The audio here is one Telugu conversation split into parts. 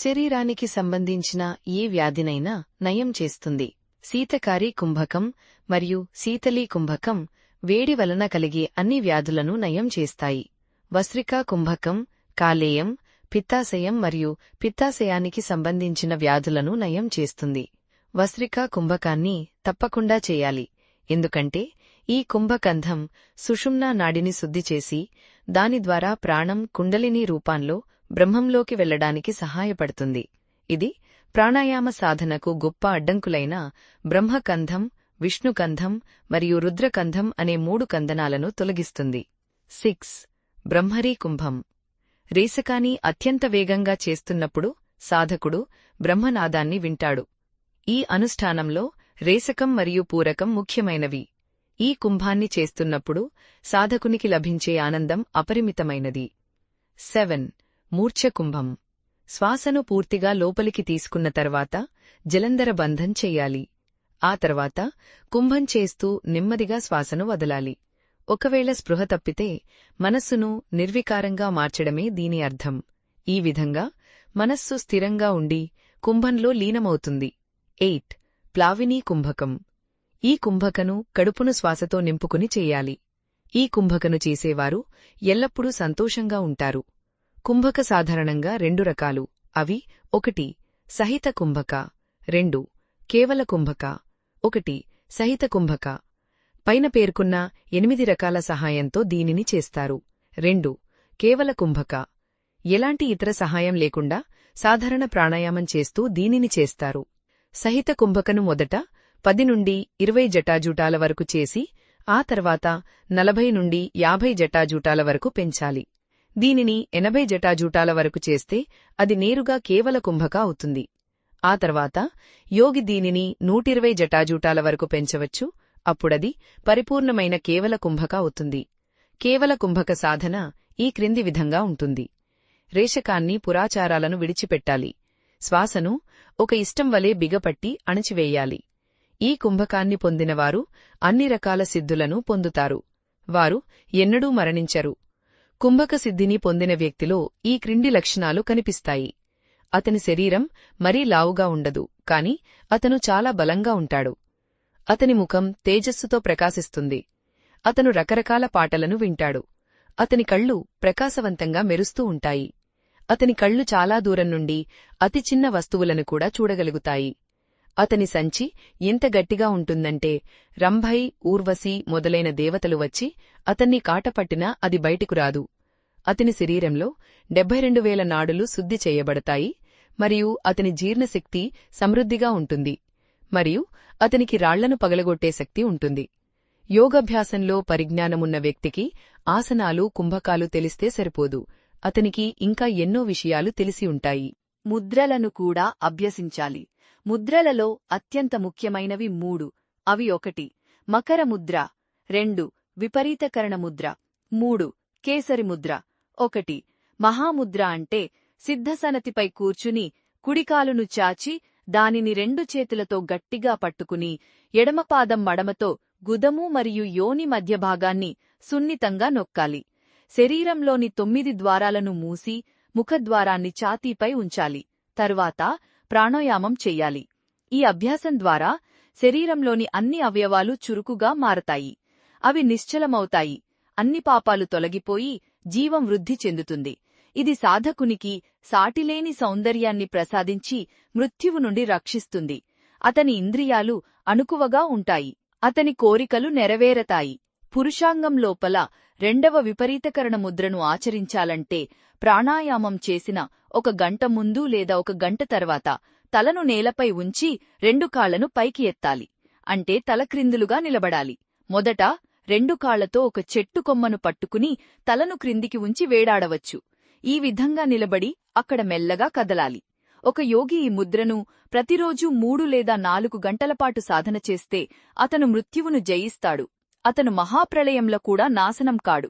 శరీరానికి సంబంధించిన ఏ వ్యాధినైనా నయం చేస్తుంది. శీతకారి కుంభకం మరియు శీతలీ కుంభకం వేడి వలన కలిగే అన్ని వ్యాధులను నయం చేస్తాయి. వస్త్రికా కుంభకం కాలేయం, పిత్తాశయం మరియు పిత్తాశయానికి సంబంధించిన వ్యాధులను నయం చేస్తుంది. వస్త్రికా కుంభకాన్ని తప్పకుండా చేయాలి, ఎందుకంటే ఈ కుంభకంధం సుషుమ్నా నాడిని శుద్ధి చేసి దాని ద్వారా ప్రాణం కుండలినీ రూపాల్లో బ్రహ్మంలోకి వెళ్లడానికి సహాయపడుతుంది. ఇది ప్రాణాయామ సాధనకు గొప్ప అడ్డంకులైన బ్రహ్మకంధం, విష్ణుకంధం మరియు రుద్రకంధం అనే 3 కందనాలను తొలగిస్తుంది. 6. బ్రహ్మరీ కుంభం. రేసకాని అత్యంత వేగంగా చేస్తున్నప్పుడు సాధకుడు బ్రహ్మనాదాన్ని వింటాడు. ఈ అనుష్ఠానంలో రేసకం మరియు పూరకం ముఖ్యమైనవి. ఈ కుంభాన్ని చేస్తున్నప్పుడు సాధకునికి లభించే ఆనందం అపరిమితమైనది. 7. మూర్ఛ కుంభం. శ్వాసను పూర్తిగా లోపలికి తీసుకున్న తర్వాత జలంధర బంధం చెయ్యాలి. ఆ తర్వాత కుంభం చేస్తూ నెమ్మదిగా శ్వాసను వదలాలి. ఒకవేళ స్పృహ తప్పితే మనస్సును నిర్వికారంగా మార్చడమే దీని అర్థం. ఈ విధంగా మనస్సు స్థిరంగా ఉండి కుంభంలో లీనమవుతుంది. 8. ప్లావినీ కుంభకం. ఈ కుంభకను కడుపును శ్వాసతో నింపుకుని చెయ్యాలి. ఈ కుంభకను చేసేవారు ఎల్లప్పుడూ సంతోషంగా ఉంటారు. కుంభక సాధారణంగా 2 రకాలు. అవి 1. సహిత కుంభక, 2. కేవల కుంభక. 1. సహిత కుంభక. పైన పేర్కొన్న 8 రకాల సహాయంతో దీనిని చేస్తారు. 2. కేవల కుంభక. ఎలాంటి ఇతర సహాయం లేకుండా సాధారణ ప్రాణాయామం చేస్తూ దీనిని చేస్తారు. సహిత కుంభకను మొదట 10 నుండి 20 జటాజూటాల వరకు చేసి ఆ తర్వాత 40 నుండి 50 జటాజూటాల వరకు పెంచాలి. దీనిని 80 జటాజూటాల వరకు చేస్తే అది నేరుగా కేవల కుంభక అవుతుంది. ఆ తర్వాత యోగి దీనిని 120 జటాజూటాల వరకు పెంచవచ్చు. అప్పుడది పరిపూర్ణమైన కేవల కుంభక అవుతుంది. కేవల కుంభక సాధన ఈ క్రింది విధంగా ఉంటుంది. రేషకాన్ని పురాచారాలను విడిచిపెట్టాలి. శ్వాసను ఒక ఇష్టం వలె బిగపట్టి అణచివేయాలి. ఈ కుంభకాన్ని పొందినవారు అన్ని రకాల సిద్ధులను పొందుతారు. వారు ఎన్నడూ మరణించరు. కుంభక సిద్ధిని పొందిన వ్యక్తిలో ఈ క్రింది లక్షణాలు కనిపిస్తాయి. అతని శరీరం మరీ లావుగా ఉండదు, కాని అతను చాలా బలంగా ఉంటాడు. అతని ముఖం తేజస్సుతో ప్రకాశిస్తుంది. అతను రకరకాల పాటలను వింటాడు. అతని కళ్ళు ప్రకాశవంతంగా మెరుస్తూ ఉంటాయి. అతని కళ్ళు చాలా దూరం నుండి అతి చిన్న వస్తువులను కూడా చూడగలుగుతాయి. అతని సంచి ఎంత గట్టిగా ఉంటుందంటే రంభై, ఊర్వశి మొదలైన దేవతలు వచ్చి అతన్ని కాటపట్టినా అది బయటికు రాదు. అతని శరీరంలో 72,000 నాడులు శుద్ధి చేయబడతాయి మరియు అతని జీర్ణశక్తి సమృద్ధిగా ఉంటుంది మరియు అతనికి రాళ్లను పగలగొట్టే శక్తి ఉంటుంది. యోగాభ్యాసంలో పరిజ్ఞానమున్న వ్యక్తికి ఆసనాలు, కుంభకాలు తెలిస్తే సరిపోదు. అతనికి ఇంకా ఎన్నో విషయాలు తెలిసి ఉంటాయి. ముద్రలను కూడా అభ్యసించాలి. ముద్రలలో అత్యంత ముఖ్యమైనవి 3. అవి 1. మకర ముద్ర, 2. విపరీతకరణ ముద్ర, 3. కేసరి ముద్ర. 1. మహాముద్ర అంటే సిద్ధసనతిపై కూర్చుని కుడికాలును చాచి దానిని 2 చేతులతో గట్టిగా పట్టుకుని ఎడమపాదం మడమతో గుదము మరియు యోని మధ్య భాగాన్ని సున్నితంగా నొక్కాలి. శరీరంలోని 9 ద్వారాలను మూసి ముఖద్వారాన్ని ఛాతీపై ఉంచాలి. తరువాత ప్రాణాయామం చెయ్యాలి. ఈ అభ్యాసం ద్వారా శరీరంలోని అన్ని అవయవాలు చురుకుగా మారతాయి. అవి నిశ్చలమవుతాయి. అన్ని పాపాలు తొలగిపోయి జీవం వృద్ధి చెందుతుంది. ఇది సాధకునికి సాటిలేని సౌందర్యాన్ని ప్రసాదించి మృత్యువు నుండి రక్షిస్తుంది. అతని ఇంద్రియాలు అణుకువగా ఉంటాయి. అతని కోరికలు నెరవేరతాయి. పురుషాంగం లోపల 2వ విపరీతకరణ ముద్రను ఆచరించాలంటే ప్రాణాయామం చేసిన 1 గంట ముందు లేదా 1 గంట తర్వాత తలను నేలపై ఉంచి 2 కాళ్లను పైకి ఎత్తాలి. అంటే తల క్రిందులుగా నిలబడాలి. మొదట 2 కాళ్లతో ఒక చెట్టు కొమ్మను పట్టుకుని తలను క్రిందికి ఉంచి వేడాడవచ్చు. ఈ విధంగా నిలబడి అక్కడ మెల్లగా కదలాలి. ఒక యోగి ఈ ముద్రను ప్రతిరోజూ 3 లేదా 4 గంటలపాటు సాధన చేస్తే అతను మృత్యువును జయిస్తాడు. అతను మహాప్రళయంలో కూడా నాశనం కాడు.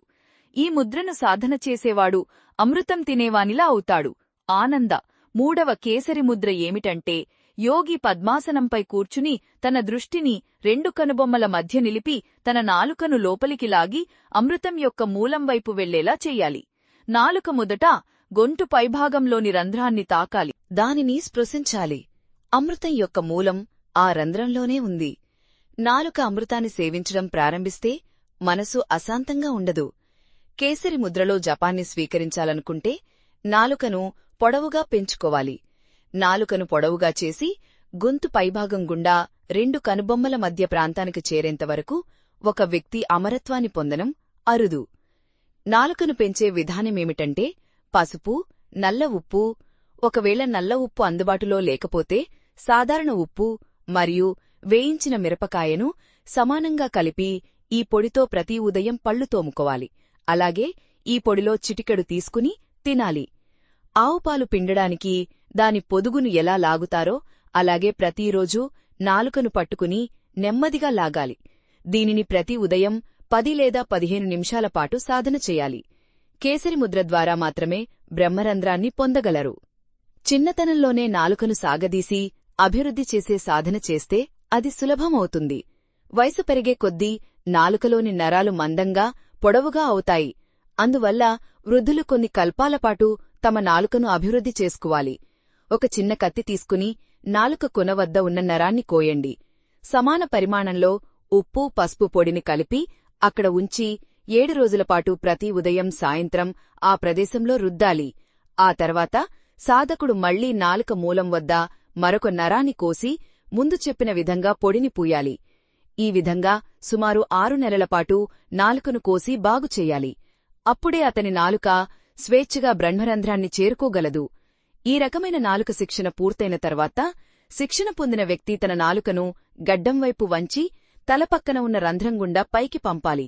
ఈ ముద్రను సాధన చేసేవాడు అమృతం తినేవానిలా అవుతాడు. ఆనంద 3వ కేసరి ముద్ర ఏమిటంటే యోగి పద్మాసనంపై కూర్చుని తన దృష్టిని 2 కనుబొమ్మల మధ్య నిలిపి తన నాలుకను లోపలికి లాగి అమృతం యొక్క మూలం వైపు వెళ్లేలా చెయ్యాలి. నాలుక మొదట గొంతు పైభాగంలోని రంధ్రాన్ని తాకాలి. దానిని స్పృశించాలి. అమృతం యొక్క మూలం ఆ రంధ్రంలోనే ఉంది. నాలుక అమృతాన్ని సేవించడం ప్రారంభిస్తే మనసు అశాంతంగా ఉండదు. కేసరి ముద్రలో జపాన్ని స్వీకరించాలనుకుంటే నాలుకను పొడవుగా పెంచుకోవాలి. నాలుకను పొడవుగా చేసి గొంతు పైభాగం గుండా రెండు కనుబొమ్మల మధ్య ప్రాంతానికి చేరేంతవరకు ఒక వ్యక్తి అమరత్వాన్ని పొందడం అరుదు. నాలుకను పెంచే విధానమేమిటంటే పసుపు, నల్ల ఉప్పు, ఒకవేళ నల్ల ఉప్పు అందుబాటులో లేకపోతే సాధారణ ఉప్పు మరియు వేయించిన మిరపకాయను సమానంగా కలిపి ఈ పొడితో ప్రతి ఉదయం పళ్ళు తోముకోవాలి. అలాగే ఈ పొడిలో చిటికెడు తీసుకుని తినాలి. ఆవుపాలు పిండడానికి దాని పొదుగును ఎలా లాగుతారో అలాగే ప్రతిరోజూ నాలుకను పట్టుకుని నెమ్మదిగా లాగాలి. దీనిని ప్రతి ఉదయం 10 లేదా 15 నిమిషాల పాటు సాధన చేయాలి. కేసరి ముద్ర ద్వారా మాత్రమే బ్రహ్మరంధ్రాన్ని పొందగలరు. చిన్నతనంలోనే నాలుకను సాగదీసి అభివృద్ధి చేసే సాధన చేస్తే అది సులభమవుతుంది. వయసు పెరిగే కొద్దీ నాలుకలోని నరాలు మందంగా, పొడవుగా అవుతాయి. అందువల్ల వృద్ధులు కొన్ని కల్పాలపాటు తమ నాలుకను అభివృద్ధి చేసుకోవాలి. ఒక చిన్న కత్తి తీసుకుని నాలుక కొన వద్ద ఉన్న నరాన్ని కోయండి. సమాన పరిమాణంలో ఉప్పు, పసుపు పొడిని కలిపి అక్కడ ఉంచి 7 రోజులపాటు ప్రతి ఉదయం, సాయంత్రం ఆ ప్రదేశంలో రుద్దాలి. ఆ తర్వాత సాధకుడు మళ్లీ నాలుక మూలం వద్ద మరొక నరాన్ని కోసి ముందు చెప్పిన విధంగా పొడిని పూయాలి. ఈ విధంగా సుమారు 6 నెలలపాటు నాలుకను కోసి బాగుచెయ్యాలి. అప్పుడే అతని నాలుక స్వేచ్ఛగా బ్రహ్మరంధ్రాన్ని చేరుకోగలదు. ఈ రకమైన నాలుక శిక్షణ పూర్తయిన తర్వాత శిక్షణ పొందిన వ్యక్తి తన నాలుకను గడ్డంవైపు వంచి తలపక్కన ఉన్న రంధ్రం గుండా పైకి పంపాలి.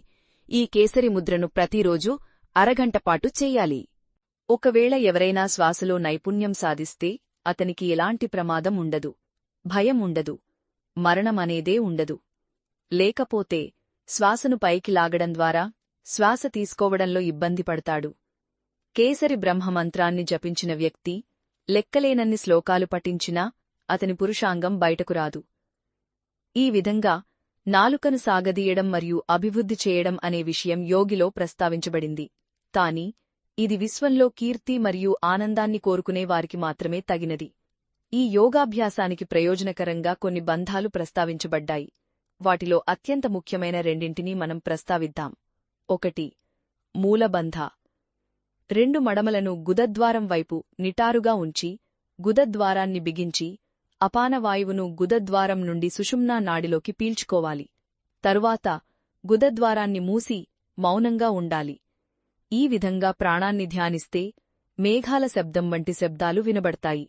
ఈ కేసరి ముద్రను ప్రతిరోజూ అరగంటపాటు చెయ్యాలి. ఒకవేళ ఎవరైనా శ్వాసలో నైపుణ్యం సాధిస్తే అతనికి ఎలాంటి ప్రమాదం ఉండదు, భయం ఉండదు, మరణమనేదే ఉండదు. లేకపోతే శ్వాసను పైకి లాగడం ద్వారా శ్వాస తీసుకోవడంలో ఇబ్బంది పడతాడు. కేసరి బ్రహ్మమంత్రాన్ని జపించిన వ్యక్తి లెక్కలేనన్ని శ్లోకాలు పఠించినా అతని పురుషాంగం బయటకు రాదు. ఈ విధంగా నాలుకను సాగదీయడం మరియు అభివృద్ధి చేయడం అనే విషయం యోగిలో ప్రస్తావించబడింది. కాని ఇది విశ్వంలో కీర్తి మరియు ఆనందాన్ని కోరుకునే వారికి మాత్రమే తగినది. ఈ యోగాభ్యాసానికి ప్రయోజనకరంగా కొన్ని బంధాలు ప్రస్తావించబడ్డాయి. వాటిలో అత్యంత ముఖ్యమైన రెండింటినీ మనం ప్రస్తావిద్దాం. 1. మూలబంధ. 2 మడమలను గుదద్వారం వైపు నిటారుగా ఉంచి గుదద్వారాన్ని బిగించి అపానవాయువును గుదద్వారం నుండి సుషుమ్నా నాడిలోకి పీల్చుకోవాలి. తరువాత గుదద్వారాన్ని మూసి మౌనంగా ఉండాలి. ఈ విధంగా ప్రాణాన్ని ధ్యానిస్తే మేఘాల శబ్దం వంటి శబ్దాలు వినబడతాయి.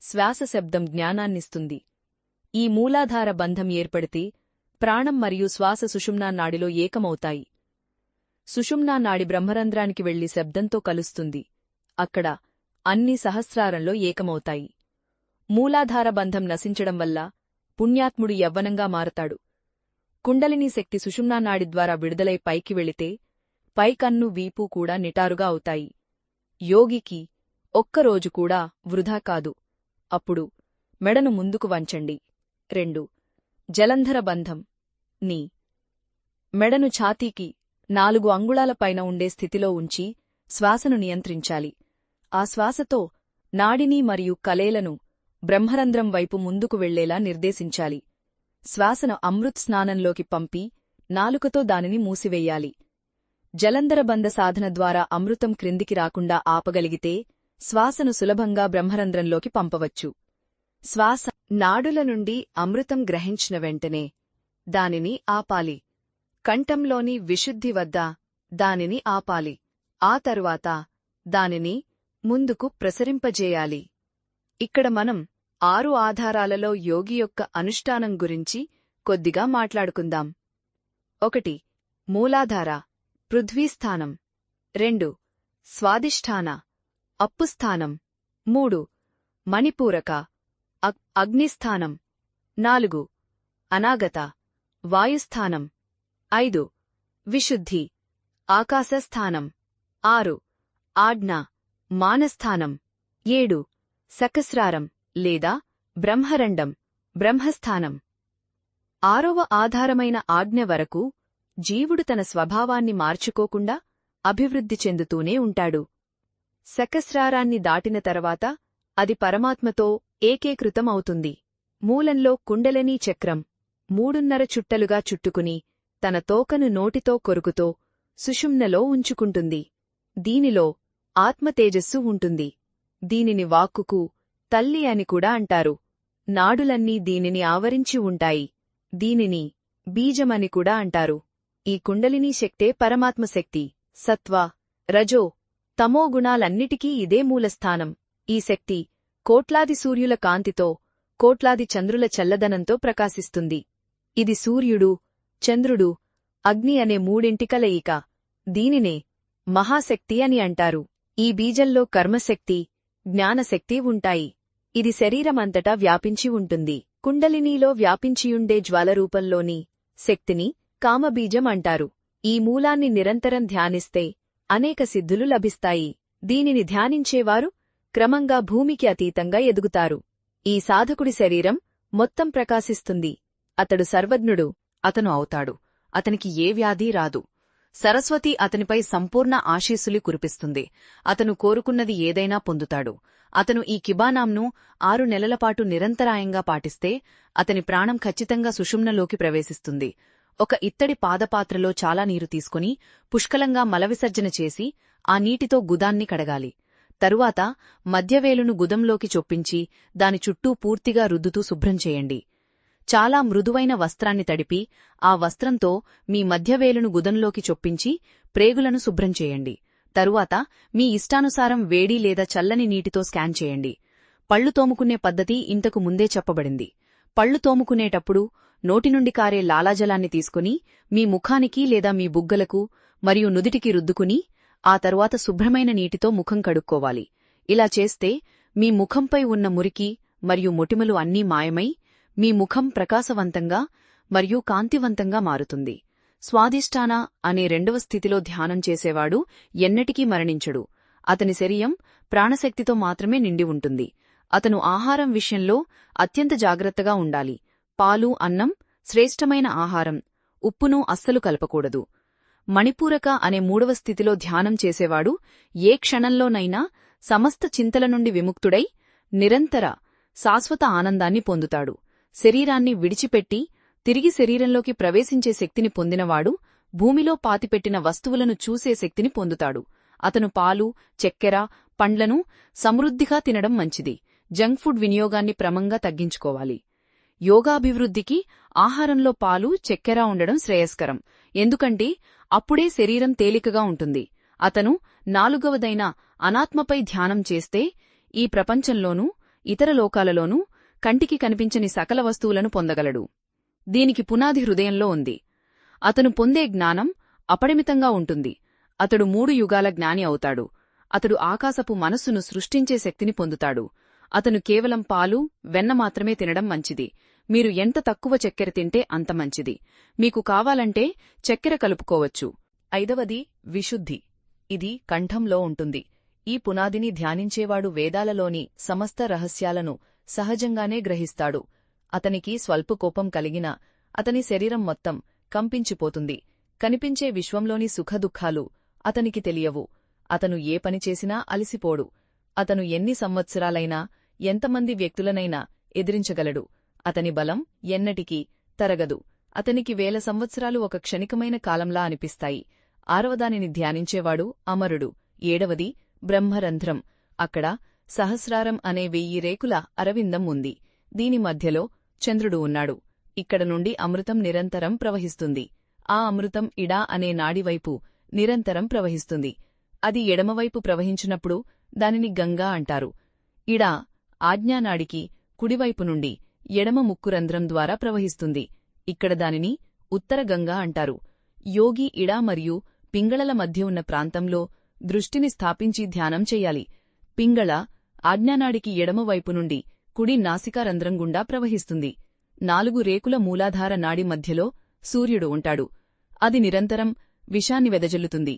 శ్వాస శబ్దం జ్ఞానాన్నిస్తుంది. ఈ మూలాధార బంధం ఏర్పడితే ప్రాణం మరియు శ్వాస సుషుమ్నా నాడిలో ఏకమవుతాయి. సుషుమ్నా నాడి బ్రహ్మరంధ్రానికి వెళ్లి శబ్దంతో కలుస్తుంది. అక్కడ అన్ని సహస్రారంలో ఏకమవుతాయి. మూలాధార బంధం నశించడం వల్ల పుణ్యాత్ముడు యవ్వనంగా మారతాడు. కుండలినీ శక్తి సుషుమ్నా నాడి ద్వారా విడుదలై పైకి వెళితే పైకన్ను, వీపు కూడా నిటారుగా అవుతాయి. యోగికి ఒక్కరోజు కూడా వృధా కాదు. అప్పుడు మెడను ముందుకు వంచండి. 2. జలంధర బంధం. నీ మెడను ఛాతీకి 4 అంగుళాల పైన ఉండే స్థితిలో ఉంచి శ్వాసను నియంత్రించాలి. ఆ శ్వాసతో నాడిని మరియు కలేలను బ్రహ్మరంధ్రం వైపు ముందుకు వెళ్లేలా నిర్దేశించాలి. శ్వాసను అమృత్ స్నానంలోకి పంపి నాలుకతో దానిని మూసివెయ్యాలి. జలంధరబంధ సాధన ద్వారా అమృతం క్రిందికి రాకుండా ఆపగలిగితే శ్వాసను సులభంగా బ్రహ్మరంధ్రంలోకి పంపవచ్చు. శ్వాస నాడుల నుండి అమృతం గ్రహించిన వెంటనే దానిని ఆపాలి. కంఠంలోని విశుద్ధి వద్ద దానిని ఆపాలి. ఆ తరువాత దానిని ముందుకు ప్రసరింపజేయాలి. ఇక్కడ మనం 6 ఆధారాలలో యోగి యొక్క అనుష్ఠానం గురించి కొద్దిగా మాట్లాడుకుందాం. 1. మూలాధార పృథ్వీస్థానం. 2. స్వాదిష్ఠాన అప్పుస్థానం. 3. మణిపూరక అగ్నిస్థానం. 4. అనాగత వాయుస్థానం. 5. విశుద్ధి ఆకాశస్థానం. 6. ఆజ్ఞ మానస్థానం. 7. సకస్రారం లేదా బ్రహ్మరండం బ్రహ్మస్థానం. 6వ ఆధారమైన ఆజ్ఞ వరకు జీవుడు తన స్వభావాన్ని మార్చుకోకుండా అభివృద్ధి చెందుతూనే ఉంటాడు. సకస్రారాన్ని దాటిన తర్వాత అది పరమాత్మతో ఏకీకృతం అవుతుంది. మూలంలో కుండలినీ చక్రం 3.5 చుట్టలుగా చుట్టుకుని తన తోకను నోటితో కొరుకుతో సుషుమ్నలో ఉంచుకుంటుంది. దీనిలో ఆత్మతేజస్సు ఉంటుంది. దీనిని వాక్కుకు తల్లి అని కూడా అంటారు. నాడులన్నీ దీనిని ఆవరించి ఉంటాయి. దీనిని బీజమని కూడా అంటారు. ఈ కుండలినీ శక్తే పరమాత్మశక్తి. సత్వ, రజో, తమో గుణాలన్నిటికీ ఇదే మూలస్థానం. ఈ శక్తి కోట్లాది సూర్యుల కాంతితో, కోట్లాది చంద్రుల చల్లదనంతో ప్రకాశిస్తుంది. ఇది సూర్యుడు, చంద్రుడు, అగ్ని అనే మూడింటి కలయిక. దీనినే మహాశక్తి అని అంటారు. ఈ బీజంలో కర్మశక్తి, జ్ఞానశక్తి ఉంటాయి. ఇది శరీరమంతటా వ్యాపించి ఉంటుంది. కుండలినీలో వ్యాపించియుండే జ్వాలరూపంలోని శక్తిని కామబీజం అంటారు. ఈ మూలాన్ని నిరంతరం ధ్యానిస్తే అనేక సిద్ధులు లభిస్తాయి. దీనిని ధ్యానించేవారు క్రమంగా భూమికి అతీతంగా ఎదుగుతారు. ఈ సాధకుడి శరీరం మొత్తం ప్రకాశిస్తుంది. అతడు సర్వజ్ఞుడు. అతను అవుతాడు. అతనికి ఏ వ్యాధి రాదు. సరస్వతి అతనిపై సంపూర్ణ ఆశీస్సులు కురిపిస్తుంది. అతను కోరుకున్నది ఏదైనా పొందుతాడు. అతను ఈ కిబానాంను 6 నెలలపాటు నిరంతరాయంగా పాటిస్తే అతని ప్రాణం ఖచ్చితంగా సుషుమ్నలోకి ప్రవేశిస్తుంది. ఒక ఇత్తడి పాదపాత్రలో చాలా నీరు తీసుకుని పుష్కలంగా మలవిసర్జన చేసి ఆ నీటితో గుదాన్ని కడగాలి. తరువాత మధ్యవేలును గుదంలోకి చొప్పించి దాని చుట్టూ పూర్తిగా రుద్దుతూ శుభ్రం చేయండి. చాలా మృదువైన వస్త్రాన్ని తడిపి ఆ వస్త్రంతో మీ మధ్యవేలును గుదంలోకి చొప్పించి ప్రేగులను శుభ్రం చేయండి. తరువాత మీ ఇష్టానుసారం వేడి లేదా చల్లని నీటితో స్కాన్ చేయండి. పళ్లు తోముకునే పద్ధతి ఇంతకు ముందే చెప్పబడింది. పళ్లు తోముకునేటప్పుడు నోటి నుండి కారే లాలాజలాన్ని తీసుకుని మీ ముఖానికి లేదా మీ బుగ్గలకు మరియు నుదిటికి రుద్దుకుని ఆ తరువాత శుభ్రమైన నీటితో ముఖం కడుక్కోవాలి. ఇలా చేస్తే మీ ముఖంపై ఉన్న మురికి మరియు మొటిమలు అన్నీ మాయమై మీ ముఖం ప్రకాశవంతంగా మరియు కాంతివంతంగా మారుతుంది. స్వాదిష్టాన అనే 2వ స్థితిలో ధ్యానం చేసేవాడు ఎన్నటికీ మరణించడు. అతని శరీరం ప్రాణశక్తితో మాత్రమే నిండి ఉంటుంది. అతను ఆహారం విషయంలో అత్యంత జాగ్రత్తగా ఉండాలి. పాలు, అన్నం శ్రేష్టమైన ఆహారం. ఉప్పును అస్సలు కలపకూడదు. మణిపూరక అనే 3వ స్థితిలో ధ్యానం చేసేవాడు ఏ క్షణంలోనైనా సమస్త చింతల నుండి విముక్తుడై నిరంతర శాశ్వత ఆనందాన్ని పొందుతాడు. శరీరాన్ని విడిచిపెట్టి తిరిగి శరీరంలోకి ప్రవేశించే శక్తిని పొందినవాడు భూమిలో పాతిపెట్టిన వస్తువులను చూసే శక్తిని పొందుతాడు. అతను పాలు, చక్కెర, పండ్లను సమృద్ధిగా తినడం మంచిది. జంక్ ఫుడ్ వినియోగాన్ని క్రమంగా తగ్గించుకోవాలి. యోగాభివృద్ధికి ఆహారంలో పాలు, చక్కెర ఉండడం శ్రేయస్కరం. ఎందుకంటే అప్పుడే శరీరం తేలికగా ఉంటుంది. అతను 4వదైన అనాత్మపై ధ్యానం చేస్తే ఈ ప్రపంచంలోనూ ఇతర లోకాలలోనూ కంటికి కనిపించని సకల వస్తువులను పొందగలడు. దీనికి పునాది హృదయంలో ఉంది. అతను పొందే జ్ఞానం అపరిమితంగా ఉంటుంది. అతడు 3 యుగాల జ్ఞాని అవుతాడు. అతడు ఆకాశపు మనస్సును సృష్టించే శక్తిని పొందుతాడు. అతను కేవలం పాలు, వెన్న మాత్రమే తినడం మంచిది. మీరు ఎంత తక్కువ చక్కెర తింటే అంత మంచిది. మీకు కావాలంటే చక్కెర కలుపుకోవచ్చు. 5వది విశుద్ధి. ఇది కంఠంలో ఉంటుంది. ఈ పునాదిని ధ్యానించేవాడు వేదాలలోని సమస్త రహస్యాలను సహజంగానే గ్రహిస్తాడు. అతనికి స్వల్ప కోపం కలిగినా అతని శరీరం మొత్తం కంపించిపోతుంది. కనిపించే విశ్వంలోని సుఖదుఖాలు అతనికి తెలియవు. అతను ఏ పని చేసినా అలసిపోడు. అతను ఎన్ని సంవత్సరాలైనా ఎంతమంది వ్యక్తులనైనా ఎదిరించగలడు. అతని బలం ఎన్నటికీ తరగదు. అతనికి 1000 సంవత్సరాలు ఒక క్షణికమైన కాలంలా అనిపిస్తాయి. 6వదానిని ధ్యానించేవాడు అమరుడు. 7వది బ్రహ్మరంధ్రం. అక్కడ సహస్రారం అనే 1000 రేకుల అరవిందం ఉంది. దీని మధ్యలో చంద్రుడు ఉన్నాడు. ఇక్కడ నుండి అమృతం నిరంతరం ప్రవహిస్తుంది. ఆ అమృతం ఇడా అనే నాడివైపు నిరంతరం ప్రవహిస్తుంది. అది ఎడమవైపు ప్రవహించినప్పుడు దానిని గంగా అంటారు. ఇడా ఆజ్ఞానాడికి కుడివైపు నుండి ఎడమ ముక్కురంధ్రం ద్వారా ప్రవహిస్తుంది. ఇక్కడ దానిని ఉత్తర గంగా అంటారు. యోగి ఇడా మరియు పింగళల మధ్య ఉన్న ప్రాంతంలో దృష్టిని స్థాపించి ధ్యానం చెయ్యాలి. పింగళ ఆజ్ఞానాడికి ఎడమవైపు నుండి కుడి నాసికారంధ్రం గుండా ప్రవహిస్తుంది. 4 రేకుల మూలాధార నాడి మధ్యలో సూర్యుడు ఉంటాడు. అది నిరంతరం విషాన్ని వెదజల్లుతుంది.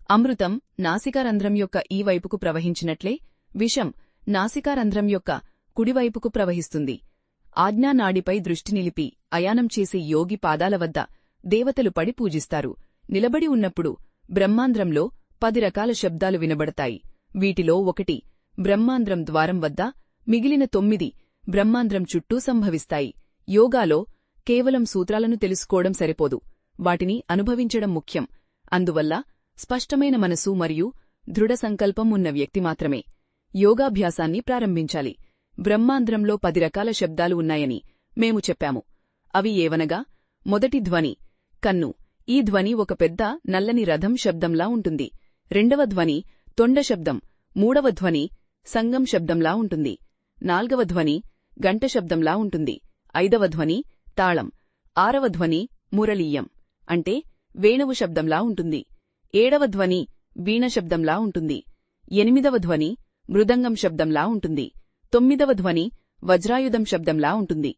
అమృతం నాసికారంధ్రం యొక్క ఈ వైపుకు ప్రవహించినట్లే విషం నాసికారంధ్రం యొక్క కుడివైపుకు ప్రవహిస్తుంది. ఆజ్ఞానాడిపై దృష్టి నిలిపి అయానం చేసే యోగి పాదాల వద్ద దేవతలు పడి పూజిస్తారు. నిలబడి ఉన్నప్పుడు బ్రహ్మాంధ్రంలో 10 రకాల శబ్దాలు వినబడతాయి. వీటిలో ఒకటి బ్రహ్మాంధ్రం ద్వారం వద్ద మిగిలిన 9 బ్రహ్మాండ్రం చుట్టూ సంభవిస్తాయి. యోగాలో కేవలం సూత్రాలను తెలుసుకోవడం సరిపోదు, వాటిని అనుభవించడం ముఖ్యం. అందువల్ల స్పష్టమైన మనసు మరియు దృఢ సంకల్పం ఉన్న వ్యక్తి మాత్రమే యోగాభ్యాసాన్ని ప్రారంభించాలి. బ్రహ్మాండ్రంలో 10 రకాల శబ్దాలు ఉన్నాయని మేము చెప్పాము. అవి ఏవనగా, మొదటి ధ్వని కన్ను. ఈ ధ్వని ఒక పెద్ద నల్లని రథం శబ్దంలా ఉంటుంది. రెండవ ధ్వని తొండ శబ్దం. మూడవ ధ్వని సంగం శబ్దంలా ఉంటుంది. నాల్గవ ధ్వని గంట శబ్దంలా ఉంటుంది. ఐదవ ధ్వని తాళం. ఆరవ ధ్వని మురళీయం అంటే వేణువు శబ్దంలా ఉంటుంది. ఏడవ ధ్వని వీణ శబ్దంలా ఉంటుంది. ఎనిమిదవ ధ్వని మృదంగం శబ్దంలా ఉంటుంది. తొమ్మిదవ ధ్వని వజ్రాయుధం శబ్దంలా ఉంటుంది.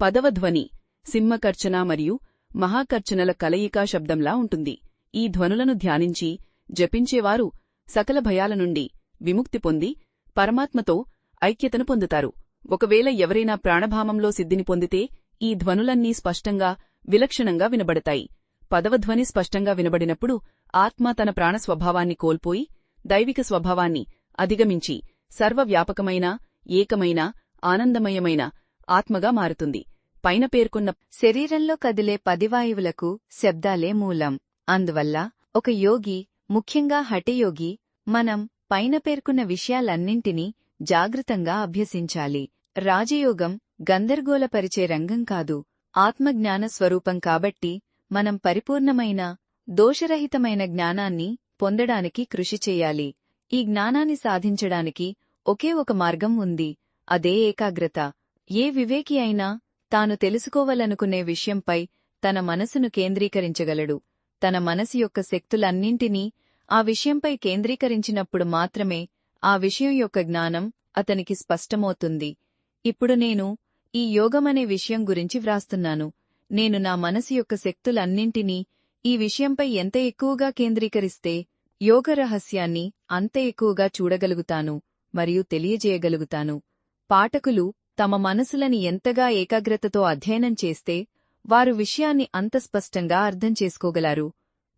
10వ ధ్వని సింహకర్చన మరియు మహాకర్చనల కలయికా శబ్దంలా ఉంటుంది. ఈ ధ్వనులను ధ్యానించి జపించేవారు సకల భయాల నుండి విముక్తి పొంది పరమాత్మతో ఐక్యతను పొందుతారు. ఒకవేళ ఎవరైనా ప్రాణభామంలో సిద్ధిని పొందితే ఈ ధ్వనులన్నీ స్పష్టంగా విలక్షణంగా వినబడతాయి. 10వ ధ్వని స్పష్టంగా వినబడినప్పుడు ఆత్మ తన ప్రాణస్వభావాన్ని కోల్పోయి దైవిక స్వభావాన్ని అధిగమించి సర్వవ్యాపకమైన ఏకమైన ఆనందమయమైన ఆత్మగా మారుతుంది. పైన పేర్కొన్న శరీరంలో కదిలే 10 వాయువులకు శబ్దాలే మూలం. అందువల్ల ఒక యోగి, ముఖ్యంగా హఠయోగి, మనం పైన పేర్కొన్న విషయాలన్నింటినీ జాగృతంగా అభ్యసించాలి. రాజయోగం గందరగోళపరిచే రంగం కాదు, ఆత్మజ్ఞాన స్వరూపం. కాబట్టి మనం పరిపూర్ణమైన దోషరహితమైన జ్ఞానాన్ని పొందడానికి కృషి చెయ్యాలి. ఈ జ్ఞానాన్ని సాధించడానికి ఒకే ఒక మార్గం ఉంది, అదే ఏకాగ్రత. ఏ వివేకి అయినా తాను తెలుసుకోవాలనుకునే విషయంపై తన మనసును కేంద్రీకరించగలడు. తన మనసు యొక్క శక్తులన్నింటినీ ఆ విషయంపై కేంద్రీకరించినప్పుడు మాత్రమే ఆ విషయం యొక్క జ్ఞానం అతనికి స్పష్టమవుతుంది. ఇప్పుడు నేను ఈ యోగమనే విషయం గురించి వ్రాస్తున్నాను. నేను నా మనసు యొక్క శక్తులన్నింటినీ ఈ విషయంపై ఎంత ఎక్కువగా కేంద్రీకరిస్తే యోగ రహస్యాన్ని అంత ఎక్కువగా చూడగలుగుతాను మరియు తెలియజేయగలుగుతాను. పాఠకులు తమ మనసులని ఎంతగా ఏకాగ్రతతో అధ్యయనం చేస్తే వారు విషయాన్ని అంత స్పష్టంగా అర్థం చేసుకోగలరు.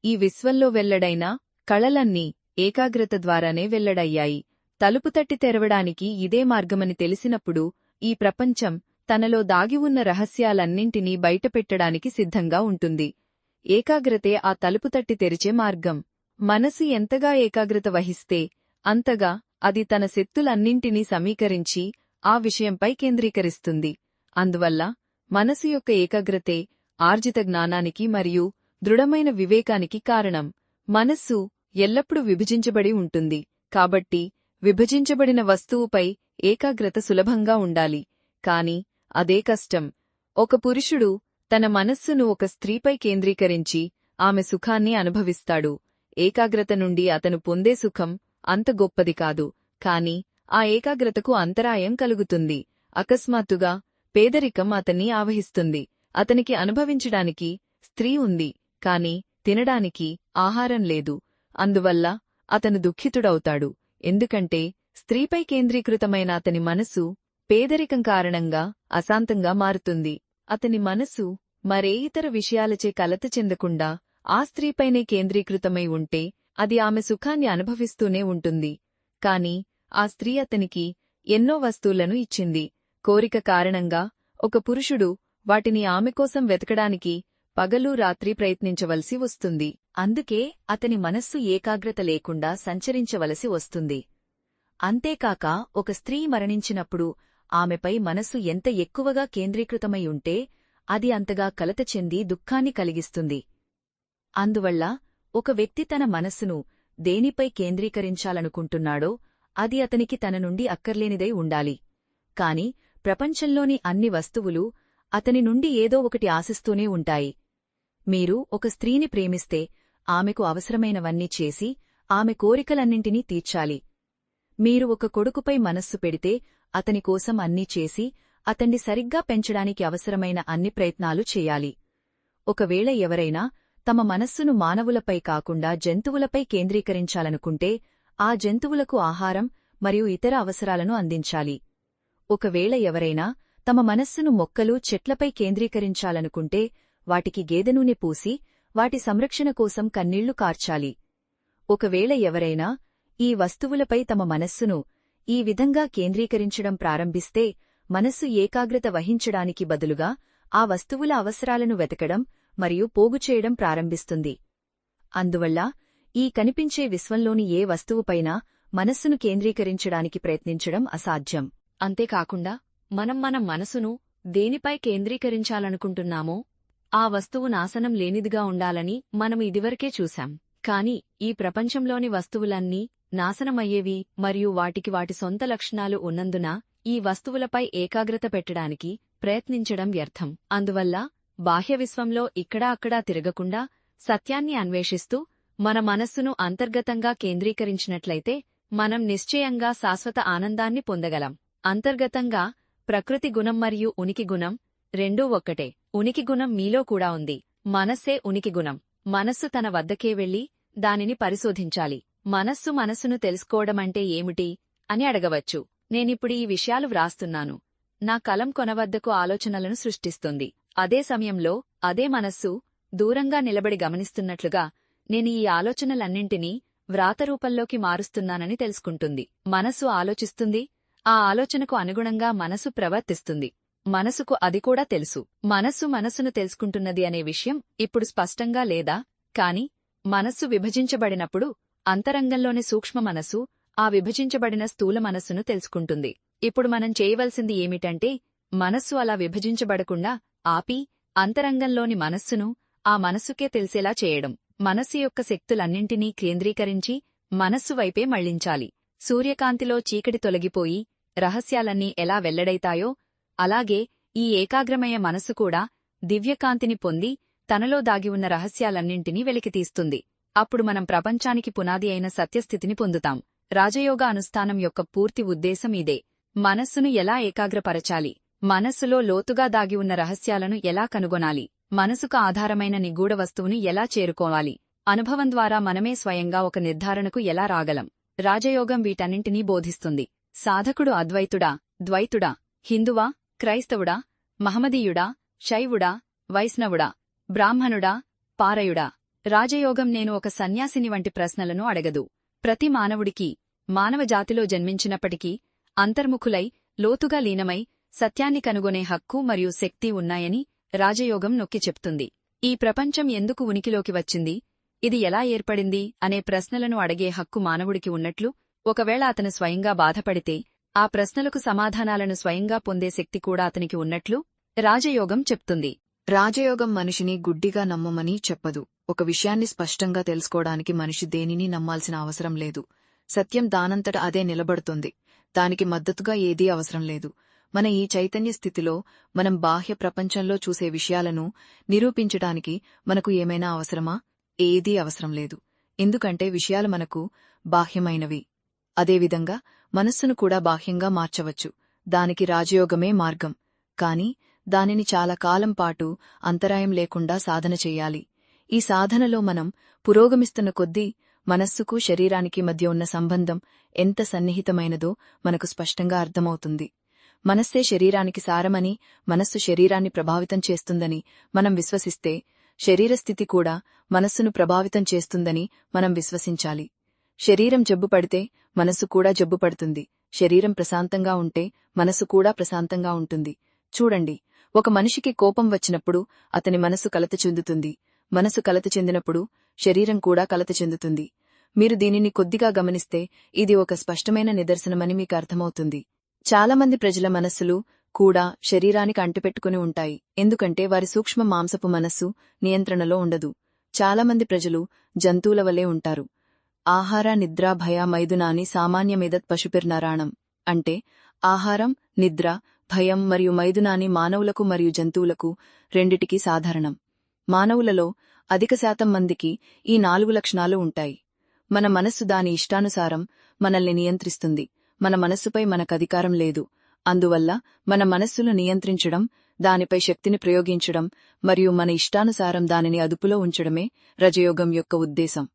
ఈ విశ్వంలో వెల్లడైన కళలన్నీ ఏకాగ్రత ద్వారానే వెల్లడయ్యాయి. తలుపు తట్టి తెరవడానికి ఇదే మార్గమని తెలిసినప్పుడు ఈ ప్రపంచం తనలో దాగి ఉన్న రహస్యాలన్నింటినీ బయటపెట్టడానికి సిద్ధంగా ఉంటుంది. ఏకాగ్రతే ఆ తలుపు తట్టి తెరిచే మార్గం. మనసు ఎంతగా ఏకాగ్రత వహిస్తే అంతగా అది తన శక్తులన్నింటినీ సమీకరించి ఆ విషయంపై కేంద్రీకరిస్తుంది. అందువల్ల మనసు యొక్క ఏకాగ్రతే ఆర్జిత జ్ఞానానికి మరియు దృఢమైన వివేకానికి కారణం. మనస్సు ఎల్లప్పుడూ విభజించబడి ఉంటుంది, కాబట్టి విభజించబడిన వస్తువుపై ఏకాగ్రత సులభంగా ఉండాలి. కాని అదే కష్టం. ఒక పురుషుడు తన మనస్సును ఒక స్త్రీపై కేంద్రీకరించి ఆమె సుఖాన్ని అనుభవిస్తాడు. ఏకాగ్రత నుండి అతను పొందే సుఖం అంత గొప్పది కాదు, కాని ఆ ఏకాగ్రతకు అంతరాయం కలుగుతుంది. అకస్మాత్తుగా పేదరికం అతన్ని ఆవహిస్తుంది. అతనికి అనుభవించడానికి స్త్రీ ఉంది, కాని తినడానికి ఆహారం లేదు. అందువల్ల అతను దుఃఖితుడవుతాడు, ఎందుకంటే స్త్రీపై కేంద్రీకృతమైన అతని మనసు పేదరికం కారణంగా అశాంతంగా మారుతుంది. అతని మనసు మరే ఇతర విషయాలచే కలత చెందకుండా ఆ స్త్రీపైనే కేంద్రీకృతమై ఉంటే అది ఆమె సుఖాన్ని అనుభవిస్తూనే ఉంటుంది. కాని ఆ స్త్రీ అతనికి ఎన్నో వస్తువులను ఇచ్చింది. కోరిక కారణంగా ఒక పురుషుడు వాటిని ఆమె కోసం వెతకడానికి పగలు రాత్రి ప్రయత్నించవలసి వస్తుంది. అందుకే అతని మనస్సు ఏకాగ్రత లేకుండా సంచరించవలసి వస్తుంది. అంతేకాక ఒక స్త్రీ మరణించినప్పుడు ఆమెపై మనస్సు ఎంత ఎక్కువగా కేంద్రీకృతమై ఉంటే అది అంతగా కలత చెంది దుఃఖాన్ని కలిగిస్తుంది. అందువల్ల ఒక వ్యక్తి తన మనస్సును దేనిపై కేంద్రీకరించాలనుకుంటున్నాడో అది అతనికి తన నుండి అక్కర్లేనిదై ఉండాలి. కాని ప్రపంచంలోని అన్ని వస్తువులు అతని నుండి ఏదో ఒకటి ఆశిస్తూనే ఉంటాయి. మీరు ఒక స్త్రీని ప్రేమిస్తే ఆమెకు అవసరమైనవన్నీ చేసి ఆమె కోరికలన్నింటినీ తీర్చాలి. మీరు ఒక కొడుకుపై మనస్సు పెడితే అతని కోసం అన్నీ చేసి అతన్ని సరిగ్గా పెంచడానికి అవసరమైన అన్ని ప్రయత్నాలు చేయాలి. ఒకవేళ ఎవరైనా తమ మనస్సును మానవులపై కాకుండా జంతువులపై కేంద్రీకరించాలనుకుంటే ఆ జంతువులకు ఆహారం మరియు ఇతర అవసరాలను అందించాలి. ఒకవేళ ఎవరైనా తమ మనస్సును మొక్కలు చెట్లపై కేంద్రీకరించాలనుకుంటే వాటికి గేదెనూనె పూసి వాటి సంరక్షణ కోసం కన్నీళ్లు కార్చాలి. ఒకవేళ ఎవరైనా ఈ వస్తువులపై తమ మనస్సును ఈ విధంగా కేంద్రీకరించడం ప్రారంభిస్తే మనస్సు ఏకాగ్రత వహించడానికి బదులుగా ఆ వస్తువుల అవసరాలను వెతకడం మరియు పోగుచేయడం ప్రారంభిస్తుంది. అందువల్ల ఈ కనిపించే విశ్వంలోని ఏ వస్తువుపైనా మనస్సును కేంద్రీకరించడానికి ప్రయత్నించడం అసాధ్యం. అంతేకాకుండా మనం మన మనసును దేనిపై కేంద్రీకరించాలనుకుంటున్నామో ఆ వస్తువు నాశనం లేనిదిగా ఉండాలని మనం ఇదివరకే చూశాం. కాని ఈ ప్రపంచంలోని వస్తువులన్నీ నాశనమయ్యేవి మరియు వాటికి వాటి సొంత లక్షణాలు ఉన్నందున ఈ వస్తువులపై ఏకాగ్రత పెట్టడానికి ప్రయత్నించడం వ్యర్థం. అందువల్ల బాహ్య విశ్వంలో ఇక్కడా అక్కడా తిరగకుండా సత్యాన్ని అన్వేషిస్తూ మన మనస్సును అంతర్గతంగా కేంద్రీకరించినట్లయితే మనం నిశ్చయంగా శాశ్వత ఆనందాన్ని పొందగలం. అంతర్గతంగా ప్రకృతి గుణం మరియు ఉనికి గుణం రెండూ ఒక్కటే. ఉనికి గుణం మీలో కూడా ఉంది. మనస్సే ఉనికి గుణం. మనస్సు తన వద్దకే వెళ్లి దానిని పరిశోధించాలి. మనస్సును తెలుసుకోవడమంటే ఏమిటి అని అడగవచ్చు. నేనిప్పుడు ఈ విషయాలు వ్రాస్తున్నాను. నా కలం కొనవద్దకు ఆలోచనలను సృష్టిస్తుంది. అదే సమయంలో అదే మనస్సు దూరంగా నిలబడి గమనిస్తున్నట్లుగా నేను ఈ ఆలోచనలన్నింటినీ వ్రాతరూపంలోకి మారుస్తున్నానని తెలుసుకుంటుంది. మనస్సు ఆలోచిస్తుంది. ఆ ఆలోచనకు అనుగుణంగా మనసు ప్రవర్తిస్తుంది. మనసుకు అది కూడా తెలుసు. మనస్సును తెలుసుకుంటున్నది అనే విషయం ఇప్పుడు స్పష్టంగా లేదా? కాని మనస్సు విభజించబడినప్పుడు అంతరంగంలోని సూక్ష్మ మనసు ఆ విభజించబడిన స్థూల మనస్సును తెలుసుకుంటుంది. ఇప్పుడు మనం చేయవలసింది ఏమిటంటే మనస్సు అలా విభజించబడకుండా ఆపి అంతరంగంలోని మనస్సును ఆ మనస్సుకే తెలిసేలా చేయడం. మనస్సు యొక్క శక్తులన్నింటినీ కేంద్రీకరించి మనస్సు వైపే మళ్లించాలి. సూర్యకాంతిలో చీకటి తొలగిపోయి రహస్యాలన్నీ ఎలా వెల్లడైతాయో అలాగే ఈ ఏకాగ్రమయ మనస్సు కూడా దివ్యకాంతిని పొంది తనలో దాగి ఉన్న రహస్యాలన్నింటినీ వెలికితీస్తుంది. అప్పుడు మనం ప్రపంచానికి పునాది అయిన సత్యస్థితిని పొందుతాం. రాజయోగ అనుష్ఠానం యొక్క పూర్తి ఉద్దేశం ఇదే. మనస్సును ఎలా ఏకాగ్రపరచాలి, మనస్సులో లోతుగా దాగి ఉన్న రహస్యాలను ఎలా కనుగొనాలి, మనసుకు ఆధారమైన నిగూఢ వస్తువును ఎలా చేరుకోవాలి, అనుభవం ద్వారా మనమే స్వయంగా ఒక నిర్ధారణకు ఎలా రాగలం. రాజయోగం వీటన్నింటినీ బోధిస్తుంది. సాధకుడు అద్వైతుడా, ద్వైతుడా, హిందువా, క్రైస్తవుడా, మహమదీయుడా, శైవుడా, వైష్ణవుడా, బ్రాహ్మణుడా, పారయుడా? రాజయోగం నేను ఒక సన్యాసిని వంటి ప్రశ్నలను అడగదు. ప్రతి మానవుడికి మానవజాతిలో జన్మించినప్పటికీ అంతర్ముఖులై లోతుగా లీనమై సత్యాన్ని కనుగొనే హక్కు మరియు శక్తి ఉన్నాయని రాజయోగం నొక్కి చెప్తుంది. ఈ ప్రపంచం ఎందుకు ఉనికిలోకి వచ్చింది, ఇది ఎలా ఏర్పడింది అనే ప్రశ్నలను అడిగే హక్కు మానవుడికి ఉన్నట్లు, ఒకవేళ అతను స్వయంగా బాధపడితే ఆ ప్రశ్నలకు సమాధానాలను స్వయంగా పొందే శక్తి కూడా అతనికి ఉన్నట్లు రాజయోగం చెప్తుంది. రాజయోగం మనిషిని గుడ్డిగా నమ్మమని చెప్పదు. ఒక విషయాన్ని స్పష్టంగా తెలుసుకోవడానికి మనిషి దేనిని నమ్మాల్సిన అవసరం లేదు. సత్యం దానంతట అదే నిలబడుతుంది. దానికి మద్దతుగా ఏదీ అవసరం లేదు. మన ఈ చైతన్య స్థితిలో మనం బాహ్య ప్రపంచంలో చూసే విషయాలను నిరూపించడానికి మనకు ఏమైనా అవసరమా? ఏదీ అవసరం లేదు. ఎందుకంటే విషయాలు మనకు బాహ్యమైనవి. అదేవిధంగా మనస్సును కూడా బాహ్యంగా మార్చవచ్చు. దానికి రాజయోగమే మార్గం. కాని దానిని చాలా కాలం పాటు అంతరాయం లేకుండా సాధన చెయ్యాలి. ఈ సాధనలో మనం పురోగమిస్తున్న కొద్దీ మనస్సుకు శరీరానికి మధ్య ఉన్న సంబంధం ఎంత సన్నిహితమైనదో మనకు స్పష్టంగా అర్థమవుతుంది. మనస్సే శరీరానికి సారమని, మనస్సు శరీరాన్ని ప్రభావితం చేస్తుందని మనం విశ్వసిస్తే, శరీరస్థితి కూడా మనస్సును ప్రభావితం చేస్తుందని మనం విశ్వసించాలి. శరీరం జబ్బుపడితే మనస్సు కూడా జబ్బుపడుతుంది. శరీరం ప్రశాంతంగా ఉంటే మనస్సు కూడా ప్రశాంతంగా ఉంటుంది. చూడండి, ఒక మనిషికి కోపం వచ్చినప్పుడు అతని మనస్సు కలత చెందుతుంది. మనసు కలత చెందినప్పుడు శరీరం కూడా కలత చెందుతుంది. మీరు దీనిని కొద్దిగా గమనిస్తే ఇది ఒక స్పష్టమైన నిదర్శనమని మీకు అర్థమవుతుంది. చాలామంది ప్రజల మనస్సులు కూడా శరీరానికి అంటిపెట్టుకుని ఉంటాయి. ఎందుకంటే వారి సూక్ష్మ మాంసపు మనస్సు నియంత్రణలో ఉండదు. చాలామంది ప్రజలు జంతువుల వలె ఉంటారు. ఆహార నిద్ర భయ మైదునాని సామాన్యమేదత్ పశుపిర్నరాణం. అంటే ఆహారం, నిద్ర, భయం మరియు మైదునాని మానవులకు మరియు జంతువులకు రెండిటికీ సాధారణం. మానవులలో అధిక శాతం మందికి ఈ 4 లక్షణాలు ఉంటాయి. మన మనస్సు దాని ఇష్టానుసారం మనల్ని నియంత్రిస్తుంది. మన మనస్సుపై మనకధికారం లేదు. అందువల్ల మన మనస్సును నియంత్రించడం, దానిపై శక్తిని ప్రయోగించడం మరియు మన ఇష్టానుసారం దానిని అదుపులో ఉంచడమే రజయోగం యొక్క ఉద్దేశం.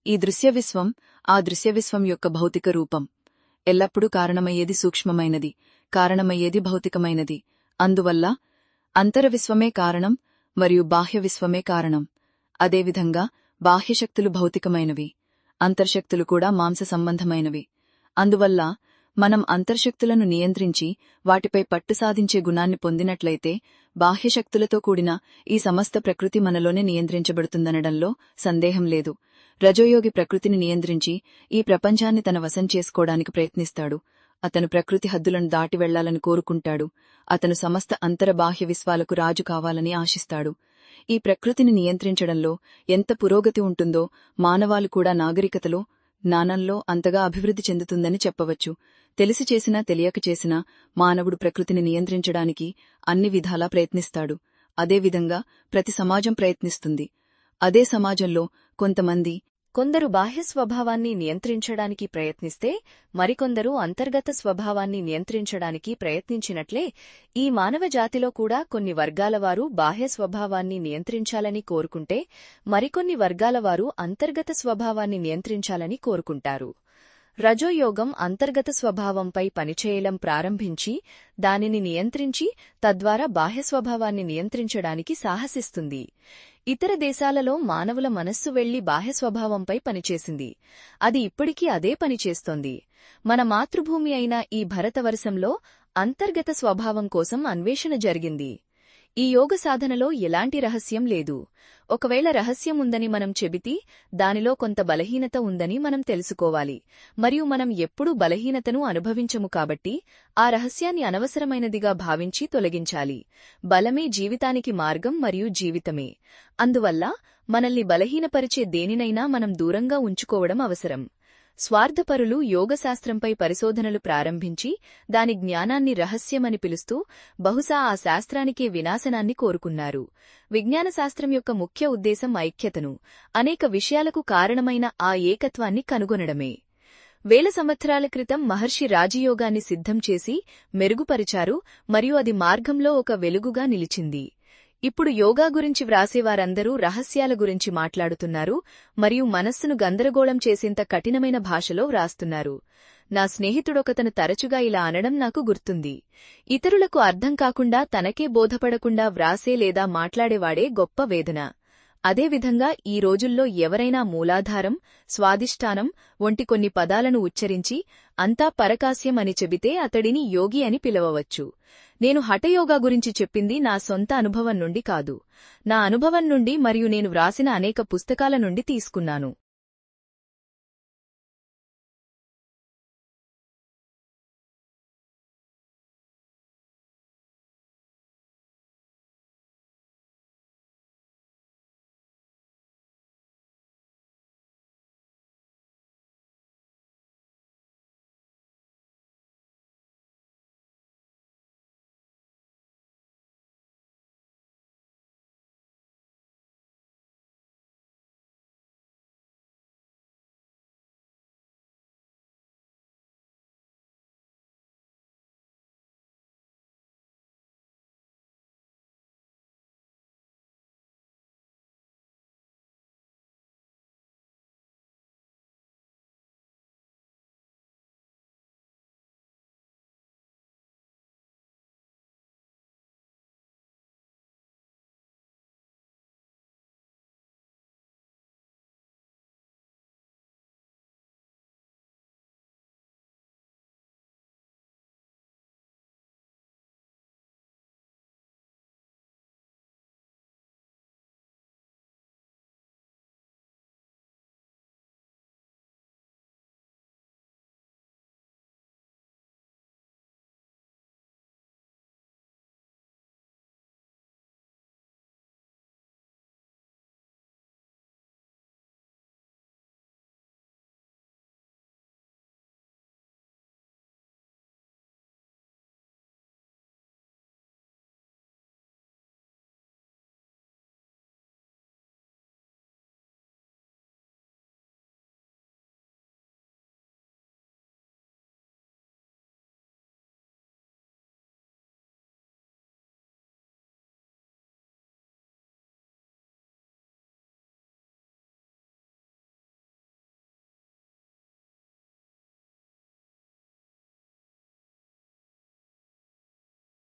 ఈ దృశ్యవిశ్వం ఆ దృశ్యవిశ్వం యొక్క భౌతిక రూపం. ఎల్లప్పుడూ కారణమయ్యేది సూక్ష్మమైనది, కారణమయ్యేది భౌతికమైనది. అందువల్ల అంతరవిశ్వమే కారణం మరియు బాహ్య విశ్వమే కారణం. అదేవిధంగా బాహ్యశక్తులు భౌతికమైనవి, అంతర్శక్తులు కూడా మాంస సంబంధమైనవి. అందువల్ల మనం అంతర్శక్తులను నియంత్రించి వాటిపై పట్టు సాధించే గుణాన్ని పొందినట్లయితే బాహ్యశక్తులతో కూడిన ఈ సమస్త ప్రకృతి మనలోనే నియంత్రించబడుతుందనడంలో సందేహం లేదు. రజోయోగి ప్రకృతిని నియంత్రించి ఈ ప్రపంచాన్ని తన వశం చేసుకోవడానికి ప్రయత్నిస్తాడు. అతను ప్రకృతి హద్దులను దాటి వెళ్లాలని కోరుకుంటాడు. అతను సమస్త అంతరబాహ్య విశ్వాలకు రాజు కావాలని ఆశిస్తాడు. ఈ ప్రకృతిని నియంత్రించడంలో ఎంత పురోగతి ఉంటుందో మానవాళి కూడా నాగరికతలో, జ్ఞానంలో అంతగా అభివృద్ధి చెందుతుందని చెప్పవచ్చు. తెలిసి చేసినా తెలియక చేసినా మానవుడు ప్రకృతిని నియంత్రించడానికి అన్ని విధాలా ప్రయత్నిస్తాడు. అదేవిధంగా ప్రతి సమాజం ప్రయత్నిస్తుంది. అదే సమాజంలో కొందరు బాహ్య స్వభావాన్ని నియంత్రించడానికి ప్రయత్నిస్తే మరికొందరు అంతర్గత స్వభావాన్ని నియంత్రించడానికి ప్రయత్నించినట్లే ఈ మానవ జాతిలో కూడా కొన్ని వర్గాలవారు బాహ్య స్వభావాన్ని నియంత్రించాలని కోరుకుంటే మరికొన్ని వర్గాలవారు అంతర్గత స్వభావాన్ని నియంత్రించాలని కోరుకుంటారు. రజోయోగం అంతర్గత స్వభావంపై పనిచేయడం ప్రారంభించి దానిని నియంత్రించి తద్వారా బాహ్య స్వభావాన్ని నియంత్రించడానికి సాహసిస్తుంది. ఇతర దేశాలలో మానవుల మనస్సు వెళ్లి బాహ్య స్వభావంపై పనిచేసింది. అది ఇప్పటికీ అదే పనిచేస్తోంది. మన మాతృభూమి అయిన ఈ భరతవర్షంలో అంతర్గత స్వభావం కోసం అన్వేషణ జరిగింది. ఈ యోగ సాధనలో ఎలాంటి రహస్యం లేదు. ఒకవేళ రహస్యం ఉందని మనం చెబితే దానిలో కొంత బలహీనత ఉందని మనం తెలుసుకోవాలి. మరియు మనం ఎప్పుడూ బలహీనతను అనుభవించము కాబట్టి ఆ రహస్యాన్ని అనవసరమైనదిగా భావించి తొలగించాలి. బలమే జీవితానికి మార్గం మరియు జీవితమే. అందువల్ల మనల్ని బలహీనపరిచే దేనినైనా మనం దూరంగా ఉంచుకోవడం అవసరం. స్వార్థపరులు యోగశాస్త్రంపై పరిశోధనలు ప్రారంభించి దాని జ్ఞానాన్ని రహస్యమని పిలుస్తూ బహుశా ఆ శాస్త్రానికే వినాశనాన్ని కోరుకున్నారు. విజ్ఞానశాస్త్రం యొక్క ముఖ్య ఉద్దేశం ఐక్యతను, అనేక విషయాలకు కారణమైన ఆ ఏకత్వాన్ని కనుగొనడమే. వేల సంవత్సరాల క్రితం మహర్షి రాజయోగాన్ని సిద్ధం చేసి మెరుగుపరిచారు మరియు అది మార్గంలో ఒక వెలుగుగా నిలిచింది. ఇప్పుడు యోగా గురించి వ్రాసేవారందరూ రహస్యాల గురించి మాట్లాడుతున్నారు మరియు మనస్సును గందరగోళం చేసేంత కఠినమైన భాషలో వ్రాస్తున్నారు. నా స్నేహితుడొకతను తరచుగా ఇలా అనడం నాకు గుర్తుంది. ఇతరులకు అర్థం కాకుండా తనకే బోధపడకుండా వ్రాసే లేదా మాట్లాడేవాడే గొప్ప వేదన. అదేవిధంగా ఈ రోజుల్లో ఎవరైనా మూలాధారం, స్వాదిష్టానం వంటి కొన్ని పదాలను ఉచ్చరించి అంతా పరకాస్యం అని చెబితే అతడిని యోగి అని పిలవవచ్చు. నేను హఠయోగా గురించి చెప్పింది నా సొంత అనుభవం నుండి కాదు. నా అనుభవం నుండి మరియు నేను వ్రాసిన అనేక పుస్తకాల నుండి తీసుకున్నాను.